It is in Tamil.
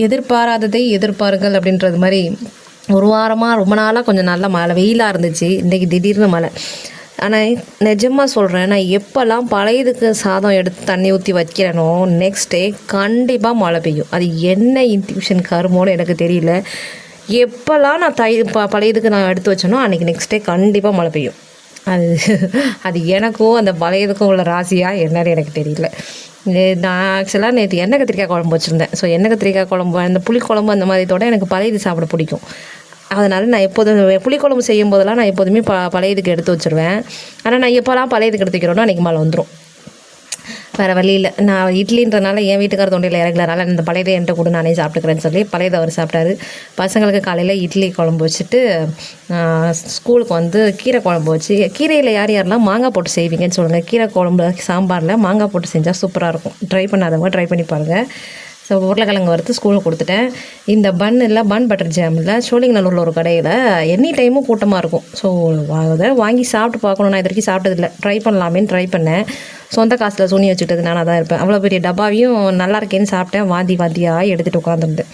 எதிர்பாராததை எதிர்பாருங்கள் அப்படின்றது மாதிரி ஒரு வாரமாக ரொம்ப நாளாக கொஞ்சம் நல்லா மழை வெயிலாக இருந்துச்சு. இன்றைக்கி திடீர்னு மழை. ஆனால் நிஜமாக சொல்கிறேன், நான் எப்போல்லாம் பழையதுக்கு சாதம் எடுத்து தண்ணி ஊற்றி வைக்கிறேனோ நெக்ஸ்ட் டே கண்டிப்பாக மழை பெய்யும். அது என்ன இன்ட்யூஷன் கருமோன்னு எனக்கு தெரியல. எப்போல்லாம் நான் பழையதுக்கு நான் எடுத்து வச்சேனோ அன்றைக்கி நெக்ஸ்ட் டே கண்டிப்பாக மழை பெய்யும். அது அது எனக்கும் அந்த பழையதுக்கும் உள்ள ராசியாக என்னன்னு எனக்கு தெரியல. நான் ஆக்சுவலாக நேற்று எண்ணெய் கத்திரிக்காய் குழம்பு வச்சுருந்தேன். ஸோ எண்ணெய் கத்திரிக்காய் குழம்பு, அந்த புளிக்குழம்பு அந்த மாதிரியோட எனக்கு பழையது சாப்பிட பிடிக்கும். அதனால் நான் எப்போதும் புளிக்குழம்பு செய்யும் போதெல்லாம் நான் எப்போதுமே பழையதுக்கு எடுத்து வச்சுருவேன். ஆனால் நான் எப்போல்லாம் பழையதுக்கு எடுத்து வைக்கிறோன்னா அன்றைக்கி மழை வந்துடும். வேறு வழி இல்லை. நான் இட்லின்றனால என் வீட்டுக்கார தொண்டையில் இறங்கலனால இந்த பழையதை என்கிட்ட கூட நானே சாப்பிட்டுக்கிறேன்னு சொல்லி பழையதை அவர் சாப்பிட்டாரு. பசங்களுக்கு காலையில் இட்லி குழம்பு வச்சுட்டு ஸ்கூலுக்கு வந்து கீரை குழம்பு வச்சு, கீரையில் யார் யாரெல்லாம் மாங்காய் போட்டு செய்வீங்கன்னு சொல்லுங்கள். கீரை குழம்பு சாம்பாரில் மாங்காய் போட்டு செஞ்சால் சூப்பராக இருக்கும். ட்ரை பண்ணாதவங்க ட்ரை பண்ணி பாருங்கள். ஸோ உருளைக்கிழங்கு வறுத்து ஸ்கூலுக்கு கொடுத்துட்டேன். இந்த பன் பட்டர் ஜாமில் சோழிங்கநல்லூரில் ஒரு கடையில் எனி டைமும் கூட்டமாக இருக்கும். ஸோ அதை வாங்கி சாப்பிட்டு பார்க்கணும். நான் இது வரைக்கும் சாப்பிட்டதில்லை. ட்ரை பண்ணலாமேன்னு ட்ரை பண்ணேன். சொந்த காசில் சூனி வச்சுக்கிட்டது நானாக தான் இருப்பேன். அவ்வளோ பெரிய டப்பாவையும் நல்லா இருக்கேன்னு சாப்பிட்டேன். வாந்தியாக எடுத்துகிட்டு உட்காந்துருந்தேன்.